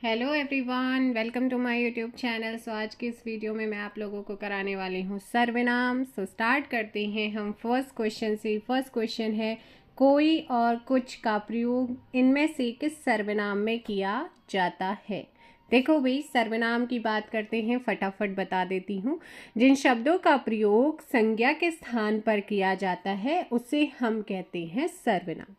Hello everyone, welcome to my YouTube channel. So आज की इस वीडियो में मैं आप लोगों को कराने वाली हूँ सर्वनाम। सो स्टार्ट करते हैं हम फर्स्ट क्वेश्चन से। फर्स्ट क्वेश्चन है, कोई और कुछ का प्रयोग इनमें से किस सर्वनाम में किया जाता है। देखो भाई, सर्वनाम की बात करते हैं, फटाफट बता देती हूँ। जिन शब्दों का प्रयोग संज्ञा के स्थान पर किया जाता है उसे हम कहते हैं सर्वनाम।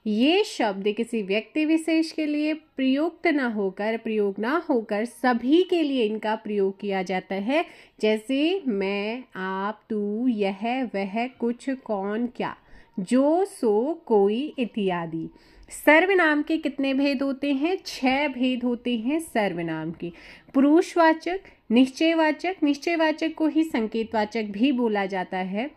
ये शब्द किसी व्यक्ति विशेष के लिए प्रयोग ना होकर सभी के लिए इनका प्रयोग किया जाता है। जैसे मैं, आप, तू, यह, वह, कुछ, कौन, क्या, जो, सो, कोई इत्यादि। सर्वनाम के कितने भेद होते हैं? 6 भेद होते हैं सर्वनाम के। पुरुषवाचक, निश्चयवाचक, निश्चयवाचक को ही संकेतवाचक भी बोला जाता है,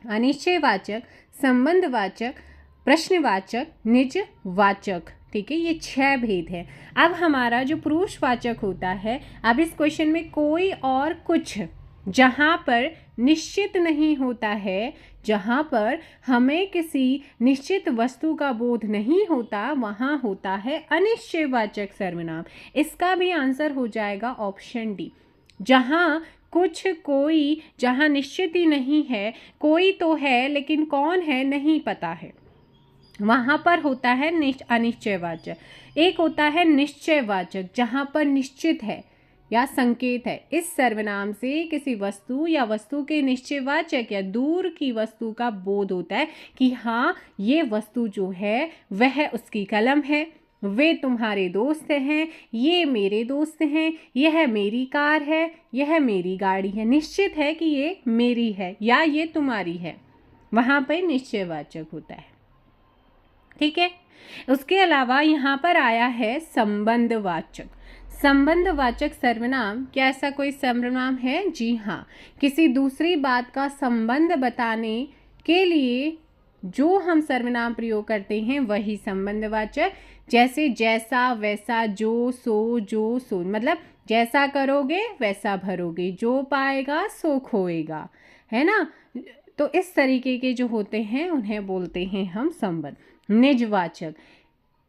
अनिश्चयवाचक, संबंधवाचक, प्रश्नवाचक, निजवाचक। ठीक है, ये 6 भेद है। अब हमारा जो पुरुषवाचक होता है, अब इस क्वेश्चन में कोई और कुछ जहाँ पर निश्चित नहीं होता है, जहाँ पर हमें किसी निश्चित वस्तु का बोध नहीं होता, वहाँ होता है अनिश्चयवाचक सर्वनाम। इसका भी आंसर हो जाएगा ऑप्शन डी। जहाँ कुछ, कोई, जहाँ निश्चित ही नहीं है, कोई तो है लेकिन कौन है नहीं पता है, वहाँ पर होता है अनिश्चयवाचक। एक होता है निश्चयवाचक, जहाँ पर निश्चित है या संकेत है। इस सर्वनाम से किसी वस्तु या वस्तु के निश्चयवाचक या दूर की वस्तु का बोध होता है कि हाँ, ये वस्तु जो है वह उसकी कलम है, वे तुम्हारे दोस्त हैं, ये मेरे दोस्त हैं, यह मेरी कार है, यह मेरी गाड़ी है। निश्चित है कि ये मेरी है या ये तुम्हारी है, वहाँ पर निश्चयवाचक होता है। ठीक है, उसके अलावा यहाँ पर आया है संबंधवाचक। संबंधवाचक सर्वनाम, क्या ऐसा कोई सर्वनाम है? जी हाँ, किसी दूसरी बात का संबंध बताने के लिए जो हम सर्वनाम प्रयोग करते हैं वही संबंधवाचक। जैसे जैसा, वैसा, जो, सो, मतलब जैसा करोगे वैसा भरोगे, जो पाएगा सो खोएगा, है ना। तो इस तरीके के जो होते हैं उन्हें बोलते हैं हम संबंध। निजवाचक,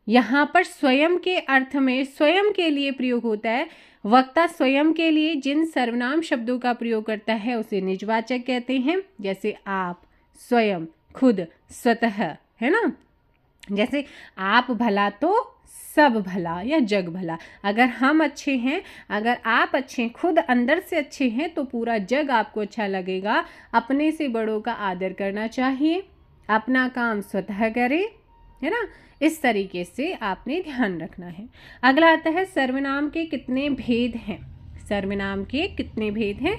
यहाँ पर स्वयं के अर्थ में स्वयं के लिए प्रयोग होता है। वक्ता स्वयं के लिए जिन सर्वनाम शब्दों का प्रयोग करता है उसे निजवाचक कहते हैं। जैसे आप, स्वयं, खुद, स्वतः, है ना। जैसे आप भला तो सब भला या जग भला। अगर हम अच्छे हैं, अगर आप अच्छे हैं, खुद अंदर से अच्छे हैं, तो पूरा जग आपको अच्छा लगेगा। अपने से बड़ों का आदर करना चाहिए, अपना काम स्वतः करें, है ना। इस तरीके से आपने ध्यान रखना है। अगला आता है सर्वनाम के कितने भेद हैं। सर्वनाम के कितने भेद हैं?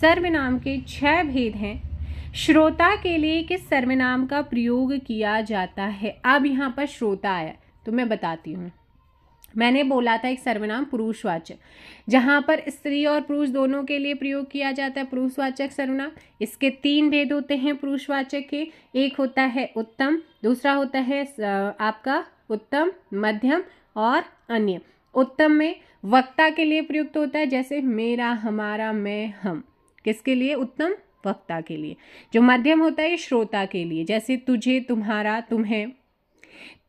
सर्वनाम के 6 भेद हैं। श्रोता के लिए किस सर्वनाम का प्रयोग किया जाता है? अब यहाँ पर श्रोता आया तो मैं बताती हूँ। मैंने बोला था एक सर्वनाम पुरुषवाचक, जहाँ पर स्त्री और पुरुष दोनों के लिए प्रयोग किया जाता है पुरुषवाचक सर्वनाम। इसके 3 भेद होते हैं पुरुषवाचक के। एक होता है उत्तम, दूसरा होता है आपका उत्तम, मध्यम और अन्य। उत्तम में वक्ता के लिए प्रयुक्त होता है, जैसे मेरा, हमारा, मैं, हम। किसके लिए? उत्तम, वक्ता के लिए। जो मध्यम होता है श्रोता के लिए, जैसे तुझे, तुम्हारा, तुम्हें।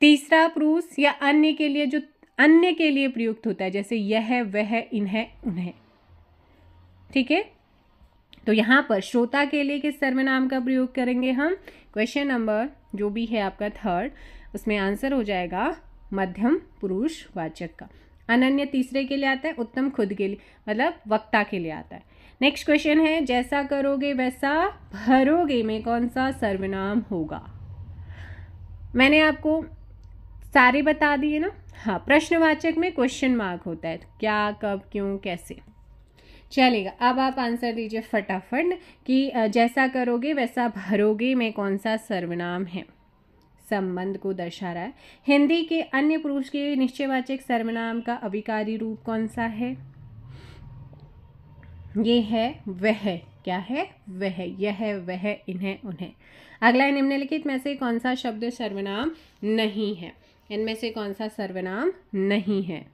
तीसरा पुरुष या अन्य के लिए, जो अन्य के लिए प्रयुक्त होता है, जैसे यह, वह, इन्हें, उन्हें। ठीक है, तो यहाँ पर श्रोता के लिए किस सर्वनाम का प्रयोग करेंगे हम? क्वेश्चन नंबर जो भी है आपका 3rd, उसमें आंसर हो जाएगा मध्यम पुरुषवाचक का। अनन्य तीसरे के लिए आता है, उत्तम खुद के लिए, मतलब वक्ता के लिए आता है। नेक्स्ट क्वेश्चन है, जैसा करोगे वैसा भरोगे में कौन सा सर्वनाम होगा? मैंने आपको सारे बता दिए ना। हाँ, प्रश्नवाचक में क्वेश्चन मार्क होता है, क्या, कब, क्यों, कैसे। चलेगा, अब आप आंसर दीजिए फटाफट कि जैसा करोगे वैसा भरोगे में कौन सा सर्वनाम है। संबंध को दर्शा रहा है। हिंदी के अन्य पुरुष के निश्चयवाचक सर्वनाम का अविकारी रूप कौन सा है? ये है वह। क्या है? वह, यह, वह, इन्हें, उन्हें। अगला, निम्नलिखित में से कौन सा शब्द सर्वनाम नहीं है? इनमें से कौन सा सर्वनाम नहीं है?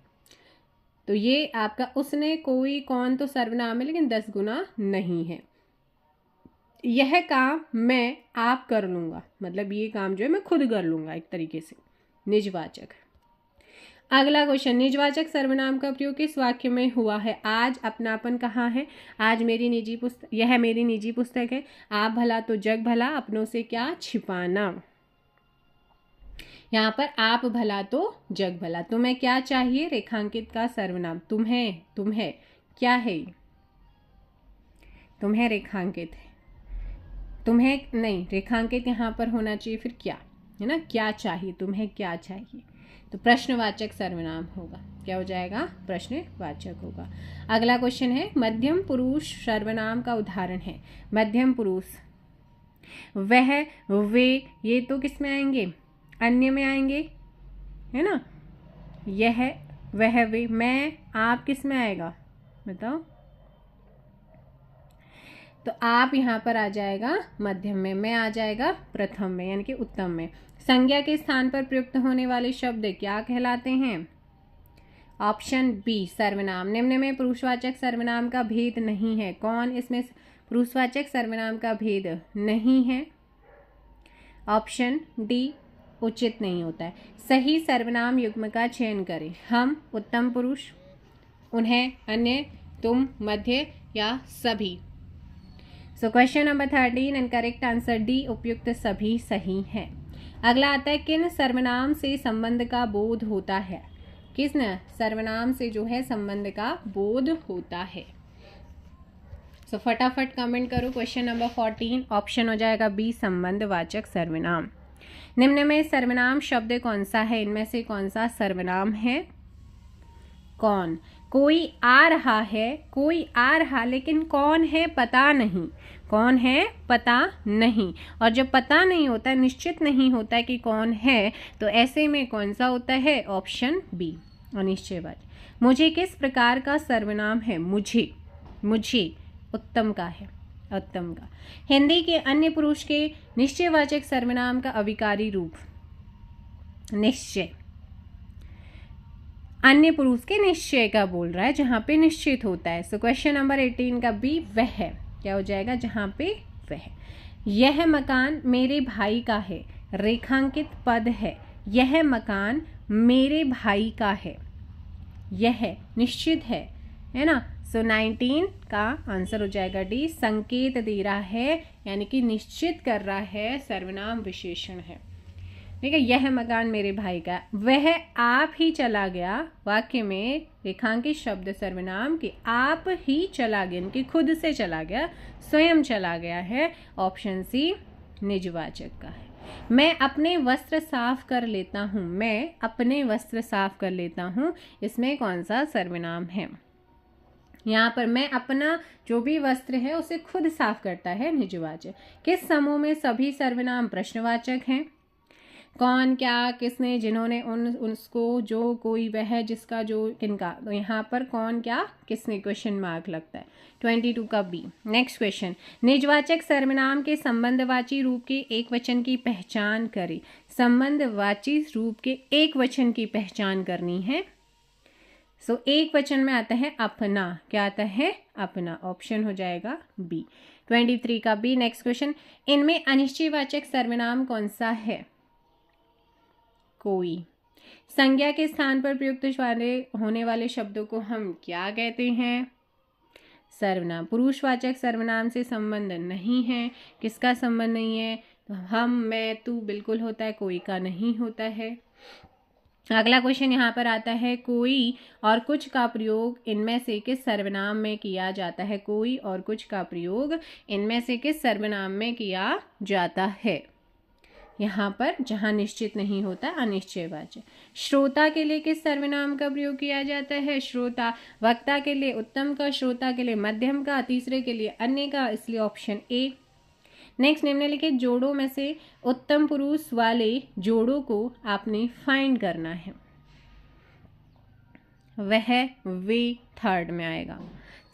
तो ये आपका उसने, कोई, कौन तो सर्वनाम है लेकिन 10 गुना नहीं है। यह काम मैं आप कर लूँगा, मतलब ये काम जो है मैं खुद कर लूँगा, एक तरीके से निजवाचक। अगला क्वेश्चन, निजवाचक सर्वनाम का प्रयोग किस वाक्य में हुआ है? आज अपनापन कहाँ है? आज मेरी निजी पुस्तक, यह मेरी निजी पुस्तक है। आप भला तो जग भला, अपनों से क्या छिपाना। यहाँ पर आप भला तो जग भला, तुम्हें क्या चाहिए? रेखांकित का सर्वनाम। तुम्हें क्या है? तुम्हें रेखांकित है, तुम्हें नहीं, रेखांकित यहाँ पर होना चाहिए, फिर क्या है ना, क्या चाहिए, तुम्हें क्या चाहिए, तो प्रश्नवाचक सर्वनाम होगा। क्या हो जाएगा? प्रश्नवाचक होगा। अगला क्वेश्चन है, मध्यम पुरुष सर्वनाम का उदाहरण है। मध्यम पुरुष, वह, वे, ये तो किस में आएंगे? अन्य में आएंगे, है ना। यह, वह, वे, मैं, आप किस में आएगा बताओ? तो आप यहाँ पर आ जाएगा मध्यम में, मैं आ जाएगा प्रथम में यानी कि उत्तम में। संज्ञा के स्थान पर प्रयुक्त होने वाले शब्द क्या कहलाते हैं? ऑप्शन बी, सर्वनाम। निम्न में पुरुषवाचक सर्वनाम का भेद नहीं है। कौन इसमें पुरुषवाचक सर्वनाम का भेद नहीं है? ऑप्शन डी, उचित नहीं होता है। सही सर्वनाम युग्म का चयन करें। हम, उत्तम पुरुष, उन्हें, अन्य, तुम, मध्य या सभी। So question number 13 and correct answer D, उपयुक्त सभी सही है। अगला आता है, किन सर्वनाम से संबंध का बोध होता है? किस सर्वनाम से जो है संबंध का बोध होता है? सो फटाफट कमेंट करो। क्वेश्चन नंबर 14 ऑप्शन हो जाएगा बी, संबंधवाचक सर्वनाम। निम्न में सर्वनाम शब्द कौन सा है? इनमें से कौन सा सर्वनाम है? कौन? कोई आ रहा है, कोई आ रहा, लेकिन कौन है पता नहीं। कौन है पता नहीं, और जब पता नहीं होता, निश्चित नहीं होता कि कौन है, तो ऐसे में कौन सा होता है? ऑप्शन बी, अनिश्चयवाची। मुझे किस प्रकार का सर्वनाम है? मुझे, मुझे उत्तम का है, उत्तम का। हिंदी के अन्य पुरुष के निश्चयवाचक सर्वनाम का अविकारी रूप? निश्चय। अन्य पुरुष के निश्चय का बोल रहा है, जहां पे निश्चित होता है। सो क्वेश्चन नंबर 18 का बी, वह है। क्या हो जाएगा? जहां पे वह। यह मकान मेरे भाई का है, रेखांकित पद है। यह मकान मेरे भाई का है, यह निश्चित है ना। सो 19 का आंसर हो जाएगा डी, संकेत दे रहा है यानी कि निश्चित कर रहा है, सर्वनाम विशेषण है। ठीक है, यह मकान मेरे भाई का। वह आप ही चला गया, वाक्य में रेखांकित शब्द सर्वनाम कि आप ही चला गया, इनके खुद से चला गया, स्वयं चला गया है। ऑप्शन सी निजवाचक का है। मैं अपने वस्त्र साफ कर लेता हूँ, मैं अपने वस्त्र साफ कर लेता हूँ, इसमें कौन सा सर्वनाम है? यहाँ पर मैं अपना जो भी वस्त्र है उसे खुद साफ करता है, निजवाचक। किस समूह में सभी सर्वनाम प्रश्नवाचक हैं? कौन, क्या, किसने, जिन्होंने, उसको, जो, कोई, वह, जिसका, जो, किनका। तो यहाँ पर कौन, क्या, किसने क्वेश्चन मार्क लगता है। 22 का बी। नेक्स्ट क्वेश्चन, निजवाचक सर्वनाम के संबंधवाची रूप के एक वचन की पहचान करें। संबंधवाची रूप के एक वचन की पहचान करनी है। सो एक वचन में आता है अपना। क्या आता है? अपना। ऑप्शन हो जाएगा बी। 23 का बी। नेक्स्ट क्वेश्चन, इनमें अनिश्चयवाचक सर्वनाम कौन सा है? कोई। संज्ञा के स्थान पर प्रयुक्त होने वाले शब्दों को हम क्या कहते हैं? सर्वनाम। पुरुषवाचक सर्वनाम से संबंध नहीं है। किसका संबंध नहीं है? तो हम, मैं, तू बिल्कुल होता है, कोई का नहीं होता है। अगला क्वेश्चन यहाँ पर आता है, कोई और कुछ का प्रयोग इनमें से किस सर्वनाम में किया जाता है? कोई और कुछ का प्रयोग इनमें से किस सर्वनाम में किया जाता है? यहाँ पर जहाँ निश्चित नहीं होता, अनिश्चयवाचक। श्रोता के लिए किस सर्वनाम का प्रयोग किया जाता है? श्रोता। वक्ता के लिए उत्तम का, श्रोता के लिए मध्यम का, तीसरे के लिए अन्य का, इसलिए ऑप्शन ए। नेक्स्ट, निम्नलिखित जोड़ों में से उत्तम पुरुष वाले जोड़ों को आपने फाइंड करना है। वह, वे थर्ड में आएगा।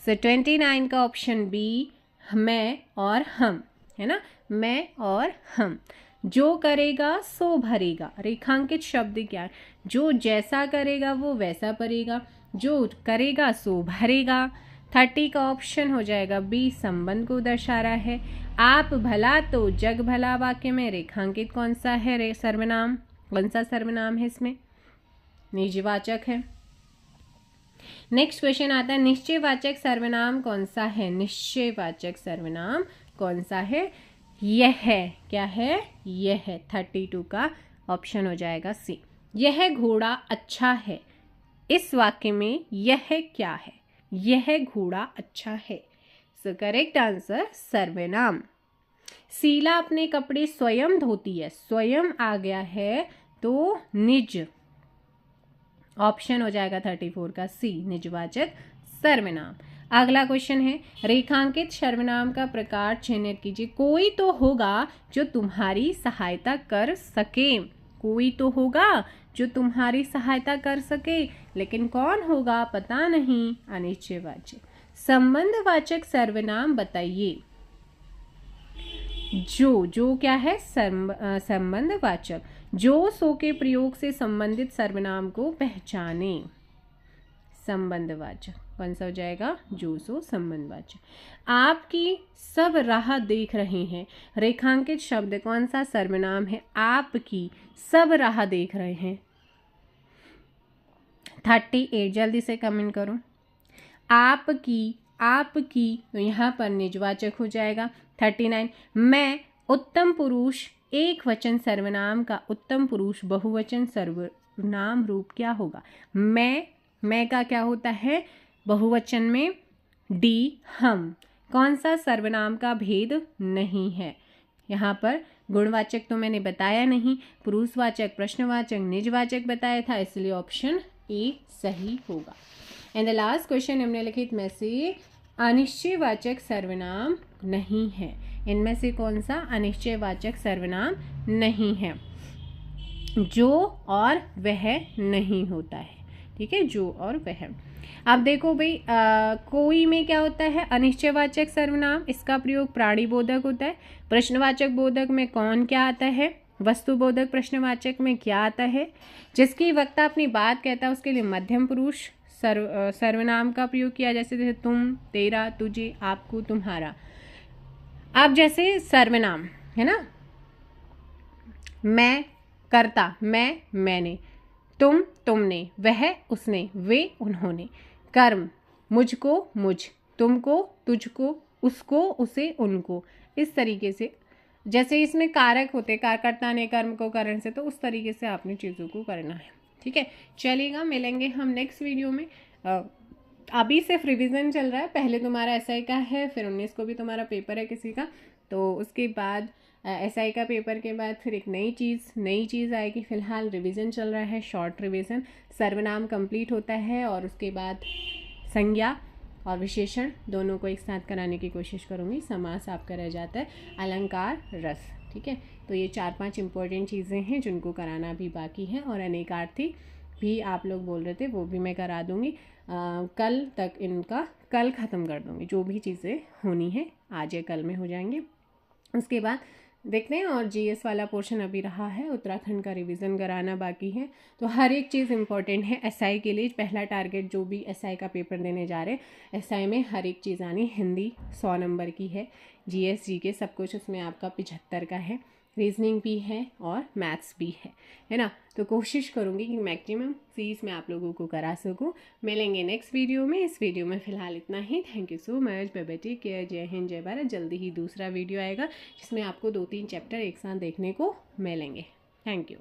सो 29 का ऑप्शन बी, मैं और हम, है ना। मैं और हम। जो करेगा सो भरेगा। रेखांकित शब्द क्या है? जो जैसा करेगा वो वैसा भरेगा, जो करेगा सो भरेगा। 30 का ऑप्शन हो जाएगा बी, संबंध को दर्शा रहा है। आप भला तो जग भला वाक्य में रेखांकित कौन सा है? सर्वनाम। कौन सा सर्वनाम है इसमें? निजवाचक है। नेक्स्ट क्वेश्चन आता है निश्चयवाचक सर्वनाम कौन सा है? निश्चयवाचक सर्वनाम कौन सा है? यह है, क्या है? यह है। 32 का ऑप्शन हो जाएगा सी। यह घोड़ा अच्छा है, इस वाक्य में यह क्या है? यह घोड़ा अच्छा है। सो करेक्ट आंसर सर्वनाम। शीला अपने कपड़े स्वयं धोती है, स्वयं आ गया है तो निज, ऑप्शन हो जाएगा 34 का सी, निजवाचक सर्वनाम। अगला क्वेश्चन है रेखांकित सर्वनाम का प्रकार चिह्नित कीजिए। कोई तो होगा जो तुम्हारी सहायता कर सके, कोई तो होगा जो तुम्हारी सहायता कर सके, लेकिन कौन होगा पता नहीं, अनिश्चयवाचक। संबंधवाचक सर्वनाम बताइए। जो क्या है? संबंधवाचक। जो सो के प्रयोग से संबंधित सर्वनाम को पहचाने, संबंधवाचक। कौन सा हो जाएगा? जो सो संबंधवाचक। आपकी सब राह देख रहे हैं, रेखांकित शब्द कौन सा सर्वनाम है? आपकी सब राह देख रहे हैं। 38 जल्दी से कमेंट करो। आपकी, आपकी, तो यहाँ पर निजवाचक हो जाएगा। 39 मैं उत्तम पुरुष एक वचन सर्वनाम का उत्तम पुरुष बहुवचन सर्वनाम रूप क्या होगा? मैं का क्या होता है बहुवचन में? डी, हम। कौन सा सर्वनाम का भेद नहीं है? यहाँ पर गुणवाचक तो मैंने बताया नहीं, पुरुषवाचक, प्रश्नवाचक, निजवाचक बताया था, इसलिए ऑप्शन ए सही होगा। एंड द लास्ट क्वेश्चन निम्नलिखित में से अनिश्चयवाचक सर्वनाम नहीं है। इनमें से कौन सा अनिश्चयवाचक सर्वनाम नहीं है? जो और वह नहीं होता है, ठीक है, जो और वह। अब देखो भाई, कोई में क्या होता है? अनिश्चयवाचक सर्वनाम, इसका प्रयोग प्राणीबोधक होता है। प्रश्नवाचक बोधक में कौन क्या आता है? वस्तुबोधक प्रश्नवाचक में क्या आता है? जिसकी वक्ता अपनी बात कहता है उसके लिए मध्यम पुरुष सर्वनाम का प्रयोग किया, जैसे तुम, तेरा, तुझे, आपको, तुम्हारा। अब जैसे सर्वनाम है ना, मैं, कर्ता, मैं, मैंने, तुम, तुमने, वह, उसने, वे, उन्होंने। कर्म, मुझको, मुझ, तुमको, तुझको, उसको, उसे, उनको। इस तरीके से, जैसे इसमें कारक होते, कार्यकर्ता ने कर्म को करण से, तो उस तरीके से आपने चीज़ों को करना है, ठीक है। चलिएगा, मिलेंगे हम नेक्स्ट वीडियो में। अभी सिर्फ रिवीजन चल रहा है, पहले तुम्हारा एसआई का है, फिर 19 को भी तुम्हारा पेपर है किसी का, तो उसके बाद एसआई का पेपर के बाद फिर एक नई चीज़ आएगी। फिलहाल रिवीजन चल रहा है, शॉर्ट रिवीजन। सर्वनाम कंप्लीट होता है और उसके बाद संज्ञा और विशेषण दोनों को एक साथ कराने की कोशिश करूँगी। समास आपका रह जाता है, अलंकार, रस, ठीक है। तो ये 4-5 इंपॉर्टेंट चीज़ें हैं जिनको कराना भी बाकी है, और अनेकार्थी भी आप लोग बोल रहे थे, वो भी मैं करा दूँगी। कल तक इनका कल ख़त्म कर दूँगी, जो भी चीज़ें होनी है आज या कल में हो जाएंगे। उसके बाद देखते हैं, और जीएस वाला पोर्शन अभी रहा है, उत्तराखंड का रिवीजन कराना बाकी है। तो हर एक चीज़ इंपॉर्टेंट है एसआई के लिए। पहला टारगेट जो भी एसआई का पेपर देने जा रहे हैं, एसआई में हर एक चीज़ आनी। हिंदी 100 नंबर की है, जीएस जीके सब कुछ उसमें आपका 75 का है, रीजनिंग भी है और मैथ्स भी है ना। तो कोशिश करूँगी कि मैक्सिमम चीज़ मैं आप लोगों को करा सकूँ। मिलेंगे नेक्स्ट वीडियो में। इस वीडियो में फ़िलहाल इतना ही। Thank you so much, bye bye, take care, जय हिंद, जय भारत। जल्दी ही दूसरा वीडियो आएगा जिसमें आपको 2-3 चैप्टर एक साथ देखने को मिलेंगे। Thank you.